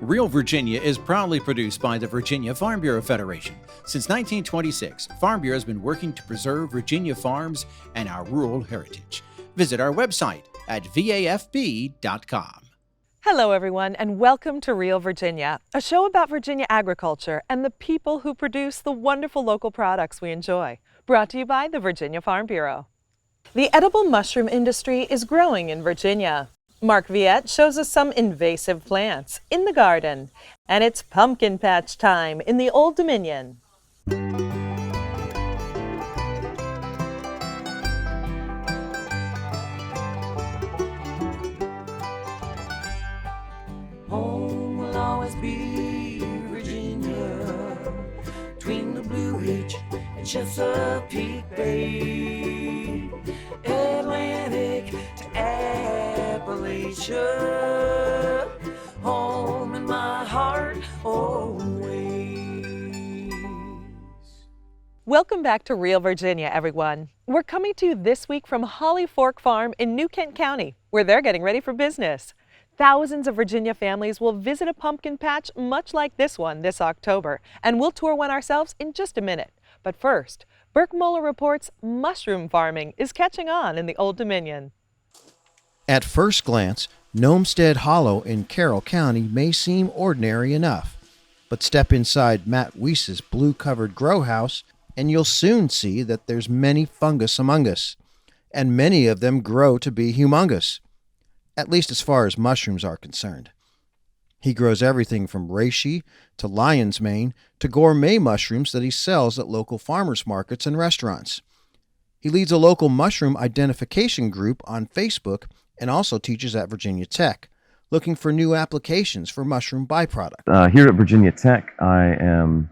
Real Virginia is proudly produced by the Virginia Farm Bureau Federation. Since 1926, Farm Bureau has been working to preserve Virginia farms and our rural heritage. Visit our website at vafb.com. Hello, everyone, and welcome to Real Virginia, a show about Virginia agriculture and the people who produce the wonderful local products we enjoy. Brought to you by the Virginia Farm Bureau. The edible mushroom industry is growing in Virginia. Mark Viette shows us some invasive plants in the garden, and it's pumpkin patch time in the Old Dominion. Home will always be Virginia, between the Blue Ridge and Chesapeake Bay, Atlantic to Appalachia, home in my heart always. Welcome back to Real Virginia, everyone. We're coming to you this week from Holly Fork Farm in New Kent County, where they're getting ready for business. Thousands of Virginia families will visit a pumpkin patch much like this one this October, and we'll tour one ourselves in just a minute. But first, Burke Muller reports mushroom farming is catching on in the Old Dominion. At first glance, Gnomestead Hollow in Carroll County may seem ordinary enough, but step inside Matt Weiss's blue-covered grow house and you'll soon see that there's many fungus among us, and many of them grow to be humongous, at least as far as mushrooms are concerned. He grows everything from reishi to lion's mane to gourmet mushrooms that he sells at local farmers markets and restaurants. He leads a local mushroom identification group on Facebook and also teaches at Virginia Tech, looking for new applications for mushroom byproduct. Here at Virginia Tech, I am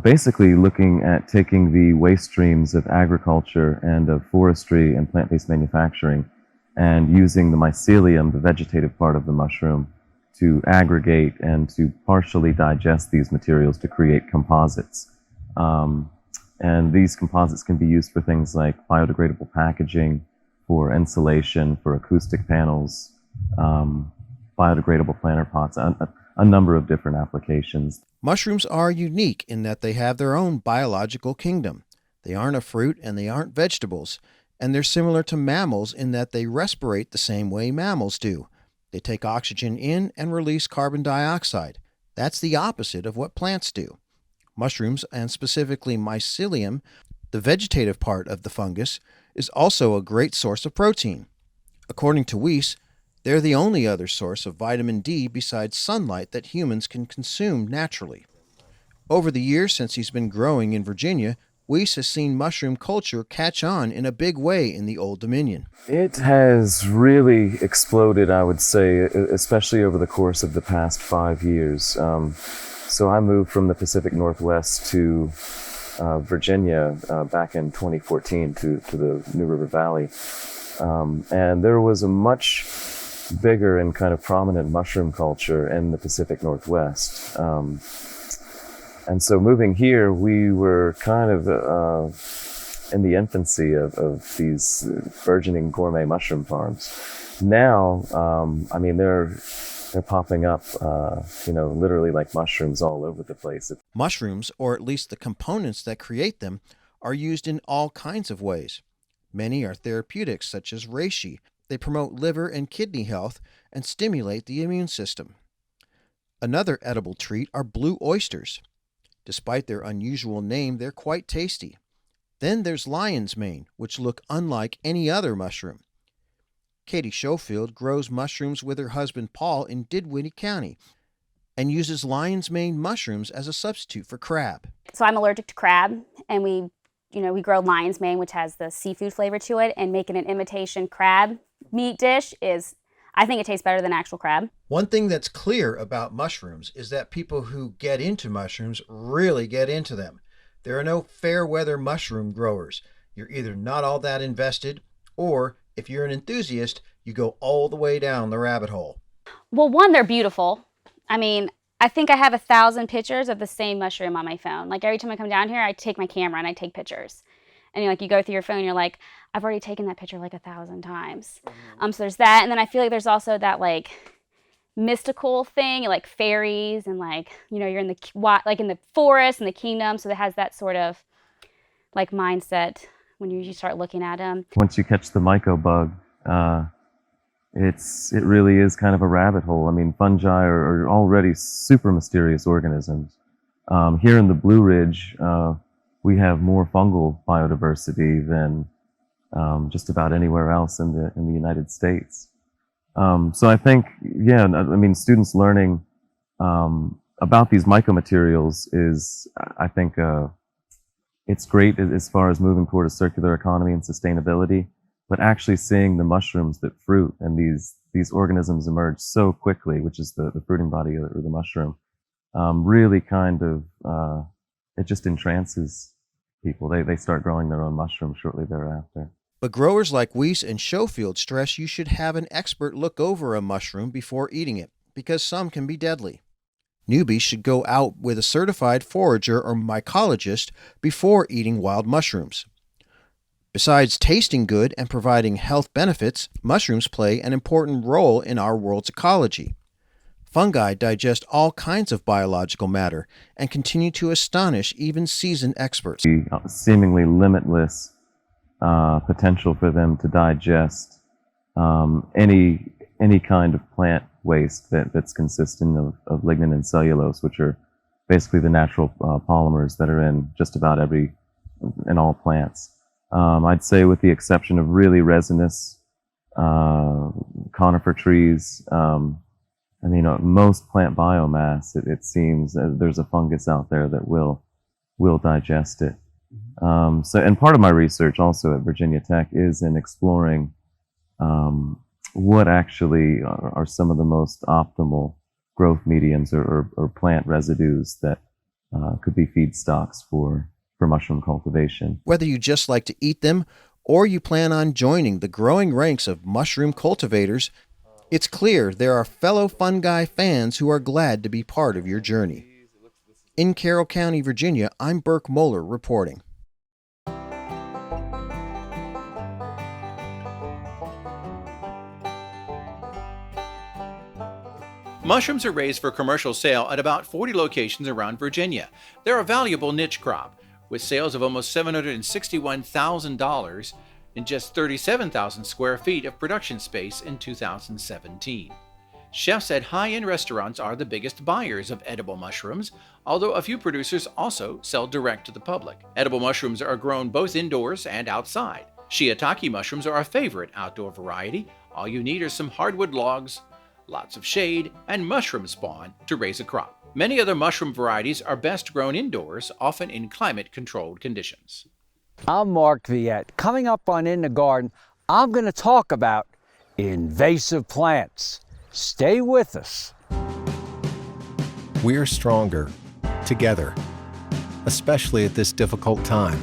basically looking at taking the waste streams of agriculture and of forestry and plant-based manufacturing and using the mycelium, the vegetative part of the mushroom, to aggregate and to partially digest these materials to create composites. And these composites can be used for things like biodegradable packaging, for insulation, for acoustic panels, biodegradable planter pots, a number of different applications. Mushrooms are unique in that they have their own biological kingdom. They aren't a fruit and they aren't vegetables, and they're similar to mammals in that they respirate the same way mammals do. They take oxygen in and release carbon dioxide. That's the opposite of what plants do. Mushrooms, and specifically mycelium, the vegetative part of the fungus, is also a great source of protein. According to Weiss, they're the only other source of vitamin D besides sunlight that humans can consume naturally. Over the years since he's been growing in Virginia, Weiss has seen mushroom culture catch on in a big way in the Old Dominion. It has really exploded, I would say, especially over the course of the past 5 years. So I moved from the Pacific Northwest to Virginia back in 2014 to the New River Valley. And there was a much bigger and kind of prominent mushroom culture in the Pacific Northwest. And so moving here, we were kind of in the infancy of these burgeoning gourmet mushroom farms. Now, I mean, they're popping up, literally like mushrooms all over the place. Mushrooms, or at least the components that create them, are used in all kinds of ways. Many are therapeutics, such as reishi. They promote liver and kidney health and stimulate the immune system. Another edible treat are blue oysters. Despite their unusual name, they're quite tasty. Then there's lion's mane, which look unlike any other mushroom. Katie Schofield grows mushrooms with her husband Paul in Dinwiddie County and uses lion's mane mushrooms as a substitute for crab. So I'm allergic to crab, and we grow lion's mane, which has the seafood flavor to it, and making an imitation crab meat dish I think it tastes better than actual crab. One thing that's clear about mushrooms is that people who get into mushrooms really get into them. There are no fair weather mushroom growers. You're either not all that invested, or if you're an enthusiast, you go all the way down the rabbit hole. Well, one, they're beautiful. I mean, I think I have 1,000 pictures of the same mushroom on my phone. Like every time I come down here, I take my camera and I take pictures. And you go through your phone, you're like, I've already taken that picture like 1,000 times. So there's that. And then I feel like there's also that mystical thing, like fairies, and like, you know, you're in like in the forest and the kingdom. So it has that sort of like mindset when you start looking at them. Once you catch the myco bug, it really is kind of a rabbit hole. I mean, fungi are already super mysterious organisms. Here in the Blue Ridge, we have more fungal biodiversity than just about anywhere else in the United States. So I think, yeah, I mean, students learning about these mycomaterials is, I think, it's great as far as moving toward a circular economy and sustainability, but actually seeing the mushrooms that fruit and these organisms emerge so quickly, which is the fruiting body or the mushroom, really kind of, it just entrances people. They start growing their own mushrooms shortly thereafter. But growers like Weiss and Schofield stress you should have an expert look over a mushroom before eating it, because some can be deadly. Newbies should go out with a certified forager or mycologist before eating wild mushrooms. Besides tasting good and providing health benefits, mushrooms play an important role in our world's ecology. Fungi digest all kinds of biological matter and continue to astonish even seasoned experts. The seemingly limitless potential for them to digest any kind of plant waste that's consistent of lignin and cellulose, which are basically the natural polymers that are in just about in all plants. I'd say with the exception of really resinous conifer trees, I mean, most plant biomass, it seems there's a fungus out there that will digest it. And part of my research also at Virginia Tech is in exploring what actually are some of the most optimal growth mediums or plant residues that could be feedstocks for mushroom cultivation. Whether you just like to eat them or you plan on joining the growing ranks of mushroom cultivators, it's clear there are fellow fungi fans who are glad to be part of your journey. In Carroll County, Virginia, I'm Burke Moeller reporting. Mushrooms are raised for commercial sale at about 40 locations around Virginia. They're a valuable niche crop, with sales of almost $761,000 in just 37,000 square feet of production space in 2017. Chefs at high-end restaurants are the biggest buyers of edible mushrooms, although a few producers also sell direct to the public. Edible mushrooms are grown both indoors and outside. Shiitake mushrooms are a favorite outdoor variety. All you need are some hardwood logs, lots of shade, and mushroom spawn to raise a crop. Many other mushroom varieties are best grown indoors, often in climate-controlled conditions. I'm Mark Viette. Coming up on In the Garden, I'm going to talk about invasive plants. Stay with us. We're stronger together, especially at this difficult time.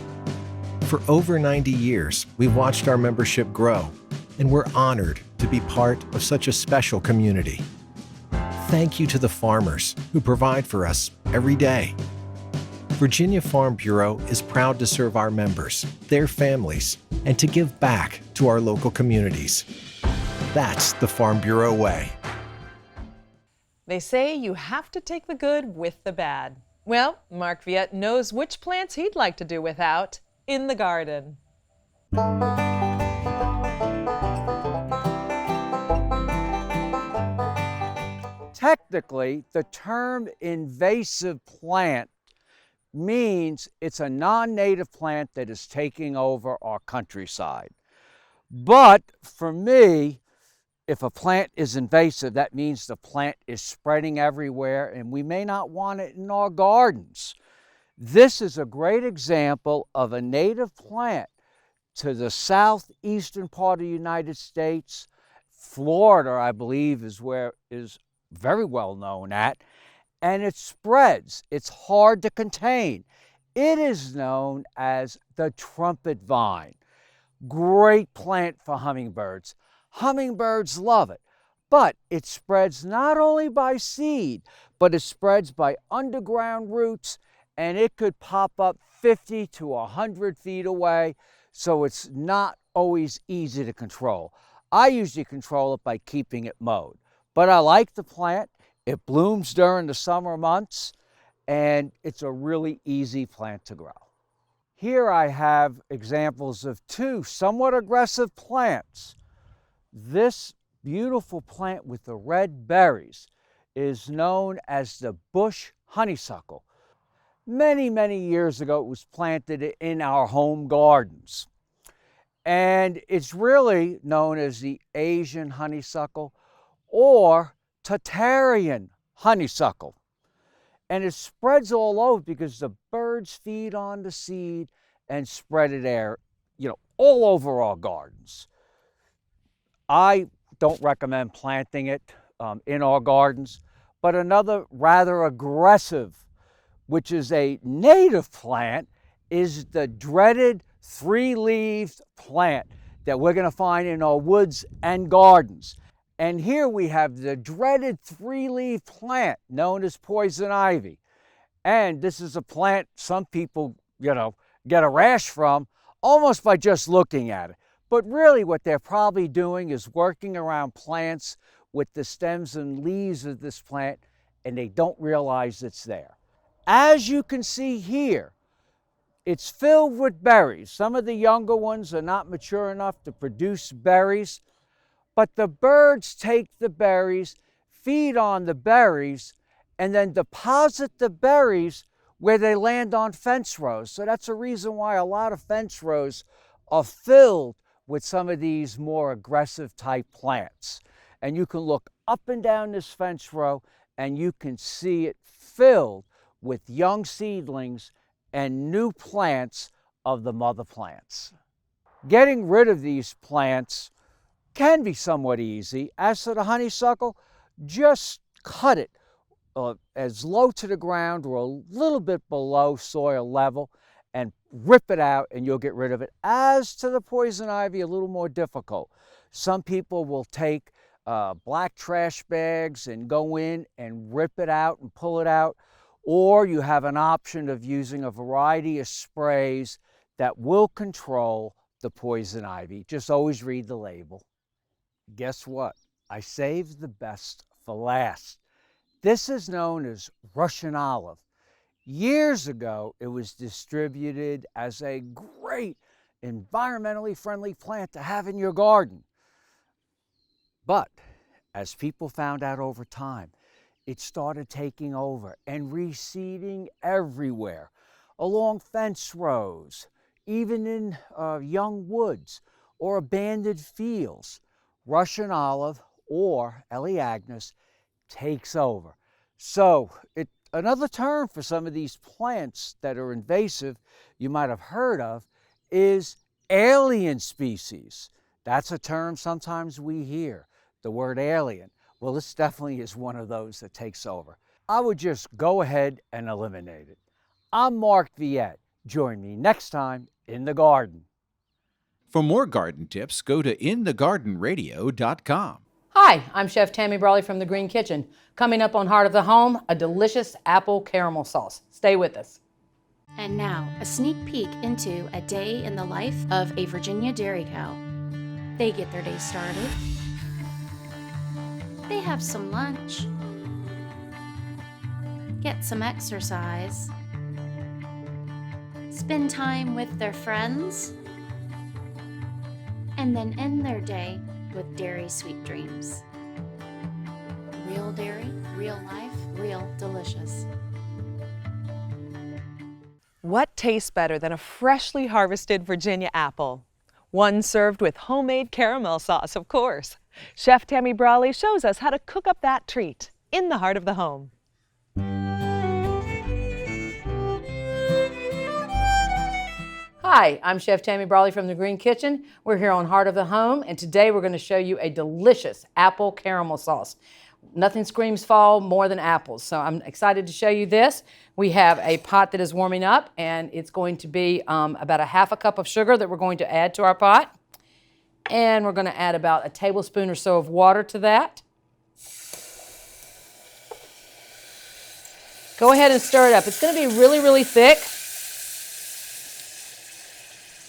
For over 90 years, we've watched our membership grow, and we're honored to be part of such a special community. Thank you to the farmers who provide for us every day. Virginia Farm Bureau is proud to serve our members, their families, and to give back to our local communities. That's the Farm Bureau way. They say you have to take the good with the bad. Well, Mark Viette knows which plants he'd like to do without in the garden. Technically, the term invasive plant means it's a non-native plant that is taking over our countryside. But for me, if a plant is invasive, that means the plant is spreading everywhere and we may not want it in our gardens. This is a great example of a native plant to the southeastern part of the United States. Florida, I believe, is where is very well known at, and it spreads. It's hard to contain. It is known as the trumpet vine. Great plant for hummingbirds. Hummingbirds love it, but it spreads not only by seed, but it spreads by underground roots, and it could pop up 50 to 100 feet away, so it's not always easy to control. I usually control it by keeping it mowed. But I like the plant. It blooms during the summer months, and it's a really easy plant to grow. Here I have examples of two somewhat aggressive plants. This beautiful plant with the red berries is known as the bush honeysuckle. Many, many years ago, it was planted in our home gardens. And it's really known as the Asian honeysuckle or Tartarian honeysuckle. And it spreads all over because the birds feed on the seed and spread it all over our gardens. I don't recommend planting it in our gardens, but another rather aggressive, which is a native plant, is the dreaded three-leaved plant that we're going to find in our woods and gardens. And here we have the dreaded three-leaved plant known as poison ivy. And this is a plant some people, get a rash from almost by just looking at it. But really what they're probably doing is working around plants with the stems and leaves of this plant, and they don't realize it's there. As you can see here, it's filled with berries. Some of the younger ones are not mature enough to produce berries, but the birds take the berries, feed on the berries, and then deposit the berries where they land on fence rows. So that's a reason why a lot of fence rows are filled with some of these more aggressive type plants. And you can look up and down this fence row and you can see it filled with young seedlings and new plants of the mother plants. Getting rid of these plants can be somewhat easy. As for the honeysuckle, just cut it as low to the ground or a little bit below soil level and rip it out and you'll get rid of it. As to the poison ivy, a little more difficult. Some people will take black trash bags and go in and rip it out and pull it out, or you have an option of using a variety of sprays that will control the poison ivy. Just always read the label. Guess what? I saved the best for last. This is known as Russian olive. Years ago, it was distributed as a great environmentally friendly plant to have in your garden. But as people found out over time, it started taking over and reseeding everywhere, along fence rows, even in young woods or abandoned fields. Russian olive, or Elaeagnus, takes over. So another term for some of these plants that are invasive you might have heard of is alien species. That's a term sometimes we hear, the word alien. Well, this definitely is one of those that takes over. I would just go ahead and eliminate it. I'm Mark Viette. Join me next time in the garden. For more garden tips, go to inthegardenradio.com. Hi, I'm Chef Tammy Brawley from The Green Kitchen. Coming up on Heart of the Home, a delicious apple caramel sauce. Stay with us. And now, a sneak peek into a day in the life of a Virginia dairy cow. They get their day started. They have some lunch. Get some exercise. Spend time with their friends. And then end their day with dairy sweet dreams. Real dairy, real life, real delicious. What tastes better than a freshly harvested Virginia apple? One served with homemade caramel sauce, of course. Chef Tammy Brawley shows us how to cook up that treat in the heart of the home. Hi, I'm Chef Tammy Brawley from The Green Kitchen. We're here on Heart of the Home, and today we're going to show you a delicious apple caramel sauce. Nothing screams fall more than apples, so I'm excited to show you this. We have a pot that is warming up, and it's going to be about a half a cup of sugar that we're going to add to our pot. And we're going to add about a tablespoon or so of water to that. Go ahead and stir it up. It's going to be really, really thick.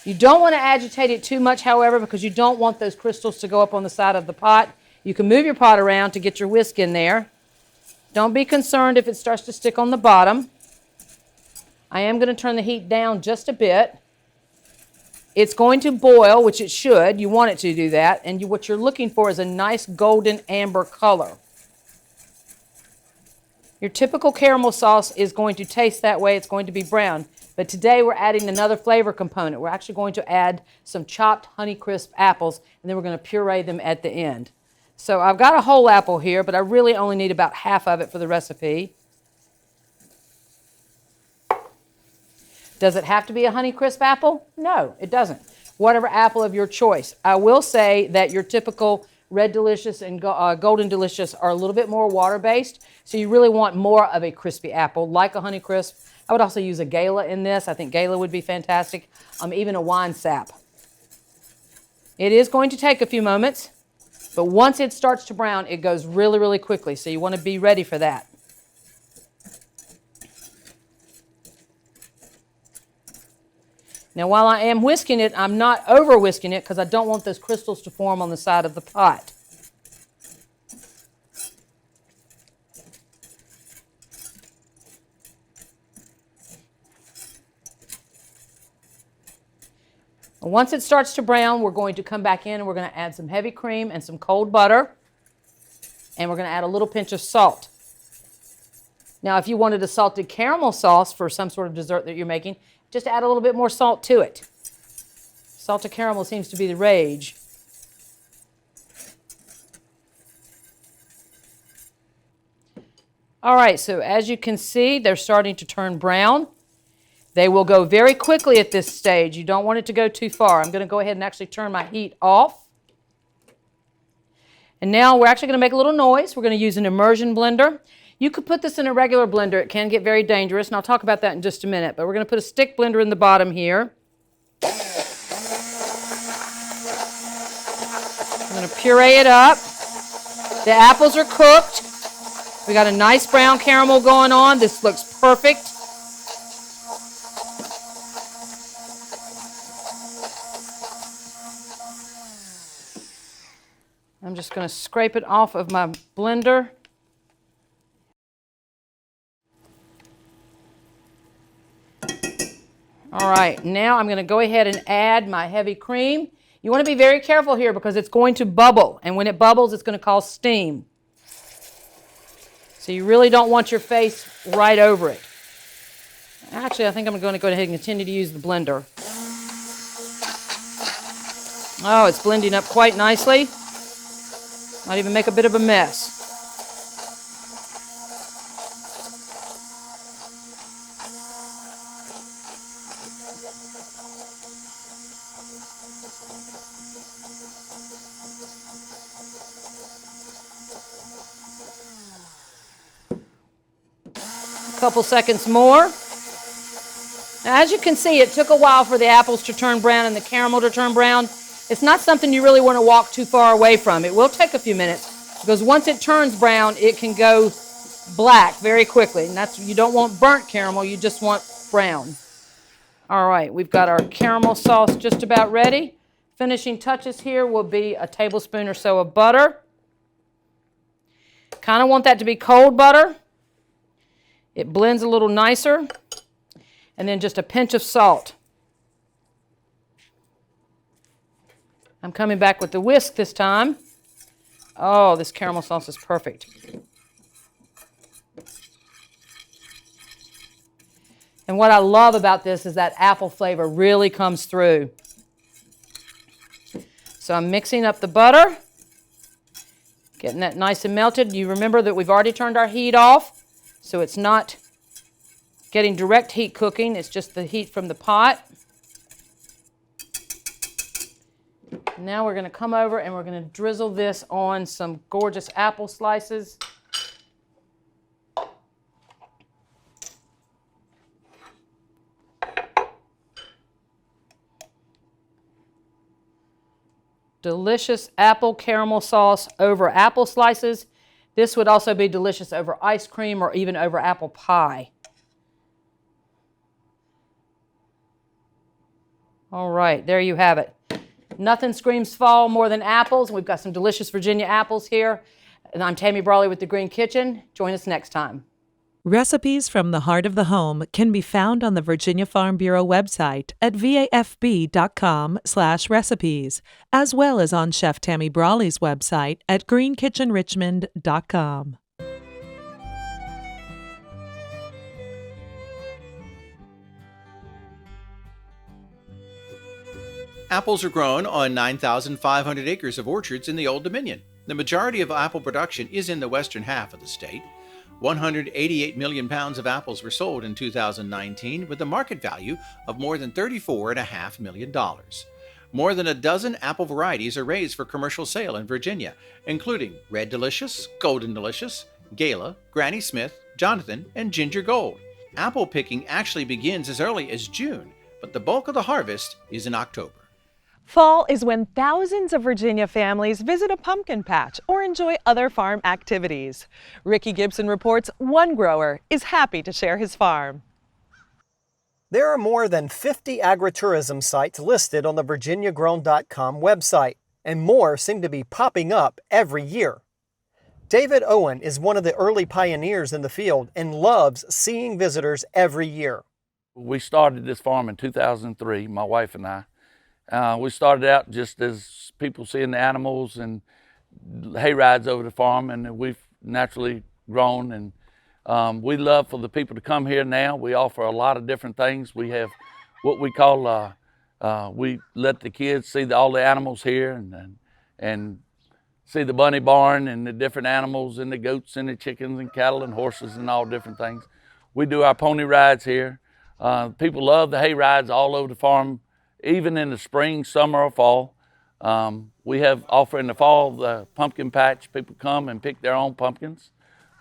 You don't want to agitate it too much, however, because you don't want those crystals to go up on the side of the pot. You can move your pot around to get your whisk in there. Don't be concerned if it starts to stick on the bottom. I am going to turn the heat down just a bit. It's going to boil, which it should. You want it to do that. And what you're looking for is a nice golden amber color. Your typical caramel sauce is going to taste that way. It's going to be brown. But today we're adding another flavor component. We're actually going to add some chopped Honeycrisp apples, and then we're going to puree them at the end. So I've got a whole apple here, but I really only need about half of it for the recipe. Does it have to be a Honeycrisp apple? No, it doesn't. Whatever apple of your choice. I will say that your typical Red Delicious and Golden Delicious are a little bit more water-based, so you really want more of a crispy apple, like a Honeycrisp. I would also use a Gala in this. I think Gala would be fantastic. Even a wine sap. It is going to take a few moments, but once it starts to brown, it goes really, really quickly, so you want to be ready for that. Now, while I am whisking it, I'm not over whisking it because I don't want those crystals to form on the side of the pot. Once it starts to brown, we're going to come back in and we're going to add some heavy cream and some cold butter. And we're going to add a little pinch of salt. Now, if you wanted a salted caramel sauce for some sort of dessert that you're making, just add a little bit more salt to it. Salted caramel seems to be the rage. All right, so as you can see, they're starting to turn brown. They will go very quickly at this stage. You don't want it to go too far. I'm going to go ahead and actually turn my heat off. And now we're actually going to make a little noise. We're going to use an immersion blender. You could put this in a regular blender. It can get very dangerous, and I'll talk about that in just a minute. But we're going to put a stick blender in the bottom here. I'm going to puree it up. The apples are cooked. We got a nice brown caramel going on. This looks perfect. I'm just going to scrape it off of my blender. All right, now I'm going to go ahead and add my heavy cream. You want to be very careful here because it's going to bubble, and when it bubbles, it's going to cause steam. So you really don't want your face right over it. Actually, I think I'm going to go ahead and continue to use the blender. Oh, it's blending up quite nicely. Might even make a bit of a mess. Couple seconds more. Now, as you can see, it took a while for the apples to turn brown and the caramel to turn brown. It's not something you really want to walk too far away from. It will take a few minutes because once it turns brown, it can go black very quickly. And you don't want burnt caramel, you just want brown. All right, we've got our caramel sauce just about ready. Finishing touches here will be a tablespoon or so of butter. Kind of want that to be cold butter. It blends a little nicer. And then just a pinch of salt. I'm coming back with the whisk this time. Oh, this caramel sauce is perfect. And what I love about this is that apple flavor really comes through. So I'm mixing up the butter, getting that nice and melted. You remember that we've already turned our heat off, so it's not getting direct heat cooking. It's just the heat from the pot. Now we're going to come over and we're going to drizzle this on some gorgeous apple slices. Delicious apple caramel sauce over apple slices. This would also be delicious over ice cream or even over apple pie. All right, there you have it. Nothing screams fall more than apples. We've got some delicious Virginia apples here. And I'm Tammy Brawley with The Green Kitchen. Join us next time. Recipes from the heart of the home can be found on the Virginia Farm Bureau website at vafb.com/recipes, as well as on Chef Tammy Brawley's website at greenkitchenrichmond.com. Apples are grown on 9,500 acres of orchards in the Old Dominion. The majority of apple production is in the western half of the state. 188 million pounds of apples were sold in 2019 with a market value of more than $34.5 million. More than a dozen apple varieties are raised for commercial sale in Virginia, including Red Delicious, Golden Delicious, Gala, Granny Smith, Jonathan, and Ginger Gold. Apple picking actually begins as early as June, but the bulk of the harvest is in October. Fall is when thousands of Virginia families visit a pumpkin patch or enjoy other farm activities. Ricky Gibson reports one grower is happy to share his farm. There are more than 50 agritourism sites listed on the virginiagrown.com website, and more seem to be popping up every year. David Owen is one of the early pioneers in the field and loves seeing visitors every year. We started this farm in 2003, my wife and I. We started out just as people seeing the animals and hay rides over the farm, and we've naturally grown. And we love for the people to come here now. We offer a lot of different things. We have what we call, we let the kids see all the animals here and see the bunny barn and the different animals and the goats and the chickens and cattle and horses and all different things. We do our pony rides here. People love the hay rides all over the farm, even in the spring, summer, or fall. We have offer in the fall, the pumpkin patch. People come and pick their own pumpkins.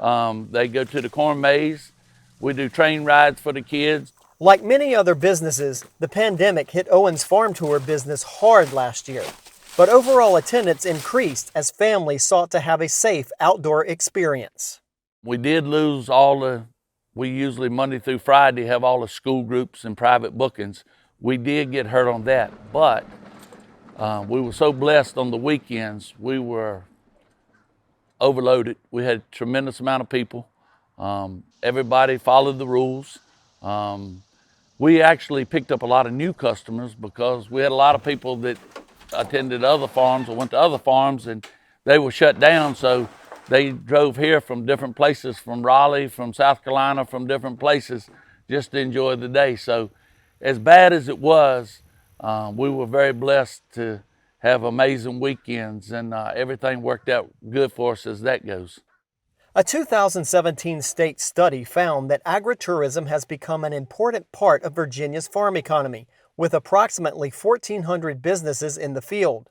They go to the corn maze. We do train rides for the kids. Like many other businesses, the pandemic hit Owen's farm tour business hard last year. But overall attendance increased as families sought to have a safe outdoor experience. We did lose we usually Monday through Friday have all the school groups and private bookings. We did get hurt on that, but we were so blessed on the weekends. We were overloaded. We had a tremendous amount of people. Everybody followed the rules. We actually picked up a lot of new customers because we had a lot of people that attended other farms or went to other farms and they were shut down, so they drove here from different places, from Raleigh, from South Carolina, from different places just to enjoy the day. So as bad as it was, we were very blessed to have amazing weekends, and everything worked out good for us as that goes. A 2017 state study found that agritourism has become an important part of Virginia's farm economy, with approximately 1,400 businesses in the field.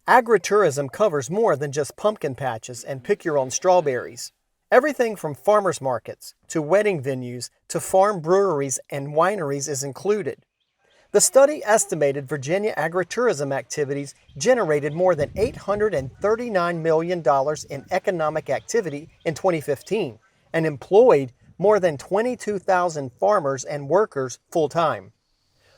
Agritourism covers more than just pumpkin patches and pick-your-own strawberries. Everything from farmers markets to wedding venues to farm breweries and wineries is included. The study estimated Virginia agritourism activities generated more than $839 million in economic activity in 2015 and employed more than 22,000 farmers and workers full-time.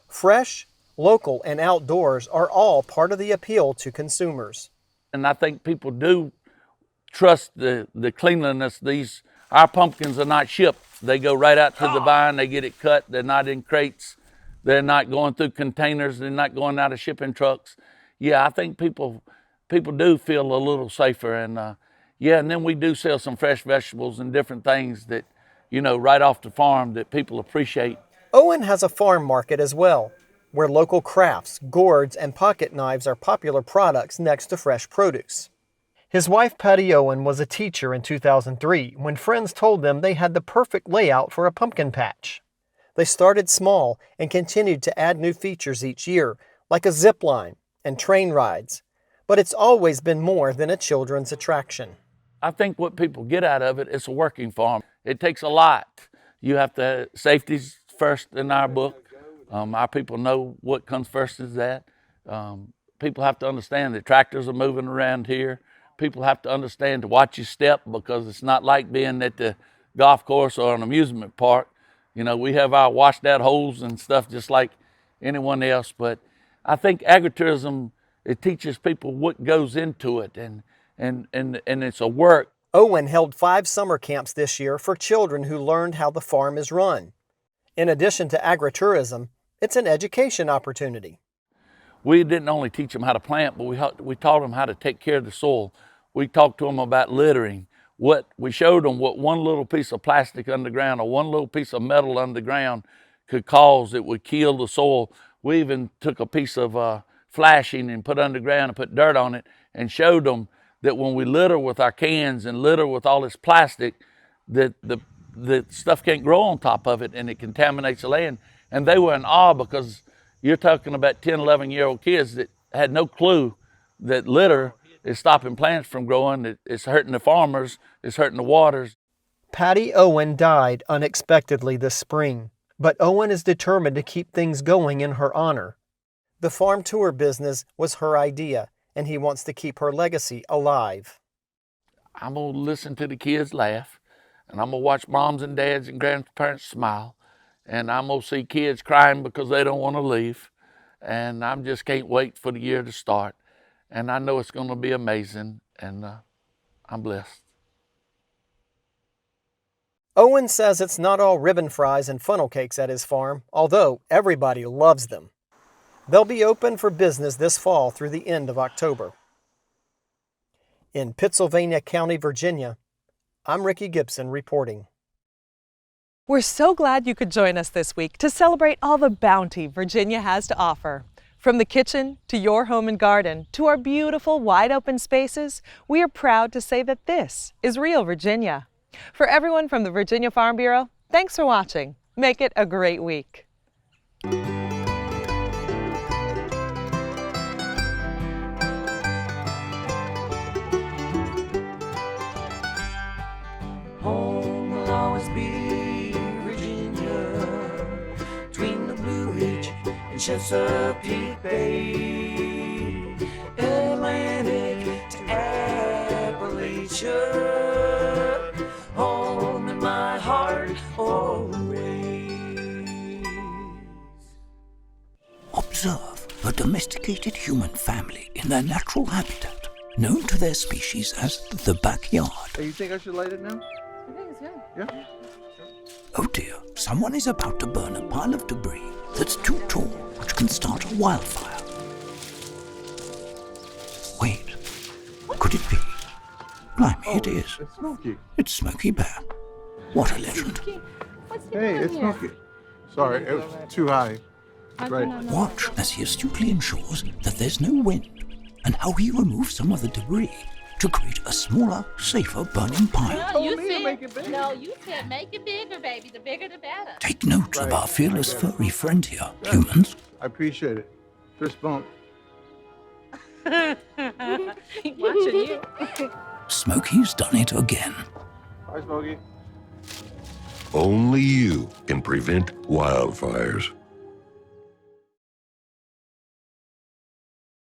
Fresh, local, and outdoors are all part of the appeal to consumers. And I think people do trust the cleanliness. Our pumpkins are not shipped. They go right out to the vine, they get it cut, they're not in crates, they're not going through containers, they're not going out of shipping trucks. Yeah, I think people do feel a little safer, and and then we do sell some fresh vegetables and different things that, right off the farm that people appreciate. Owen has a farm market as well, where local crafts, gourds, and pocket knives are popular products next to fresh produce. His wife, Patty Owen, was a teacher in 2003 when friends told them they had the perfect layout for a pumpkin patch. They started small and continued to add new features each year, like a zip line and train rides. But it's always been more than a children's attraction. I think what people get out of it is a working farm. It takes a lot. You have to, safety's first in our book. Our people know what comes first is that. People have to understand that tractors are moving around here. People have to understand to watch your step, because it's not like being at the golf course or an amusement park. We have our washed out holes and stuff just like anyone else. But I think agritourism it teaches people what goes into it, and it's a work. Owen held 5 summer camps this year for children who learned how the farm is run. In addition to agritourism, it's an education opportunity. We didn't only teach them how to plant, but we taught them how to take care of the soil. We talked to them about littering. We showed them what one little piece of plastic underground or one little piece of metal underground could cause. It would kill the soil. We even took a piece of flashing and put underground and put dirt on it and showed them that when we litter with our cans and litter with all this plastic, that the stuff can't grow on top of it and it contaminates the land. And they were in awe, because you're talking about 10, 11-year-old kids that had no clue that litter is stopping plants from growing. It's hurting the farmers, it's hurting the waters. Patty Owen died unexpectedly this spring, but Owen is determined to keep things going in her honor. The farm tour business was her idea, and he wants to keep her legacy alive. I'm going to listen to the kids laugh, and I'm going to watch moms and dads and grandparents smile, and I'm going to see kids crying because they don't want to leave, and I just can't wait for the year to start. And I know it's going to be amazing, and I'm blessed. Owen says it's not all ribbon fries and funnel cakes at his farm, although everybody loves them. They'll be open for business this fall through the end of October. In Pittsylvania County, Virginia, I'm Ricky Gibson reporting. We're so glad you could join us this week to celebrate all the bounty Virginia has to offer. From the kitchen to your home and garden to our beautiful wide open spaces, we are proud to say that this is real Virginia. For everyone from the Virginia Farm Bureau, thanks for watching. Make it a great week. Home will always be Virginia, between the Blue Ridge and Chesapeake Bay, Atlantic to Appalachia, home in my heart always. Observe a domesticated human family in their natural habitat, known to their species as the backyard. Hey, you think I should light it now? I think it's good. Yeah. Oh dear, someone is about to burn a pile of debris that's too tall, which can start a wildfire. Wait, could it be? Blimey, it is. It's Smokey. It's Smokey Bear. What a legend. Hey, it's Smokey. Sorry, it was too high. Right. Watch as he astutely ensures that there's no wind, and how he removes some of the debris to create a smaller, safer burning pile. No, you said make it bigger. No, you said make it bigger, baby. The bigger the better. Take note of our fearless furry friend here, humans. I appreciate it. Fist bump. Watching you. Smokey's done it again. Bye, Smokey. Only you can prevent wildfires.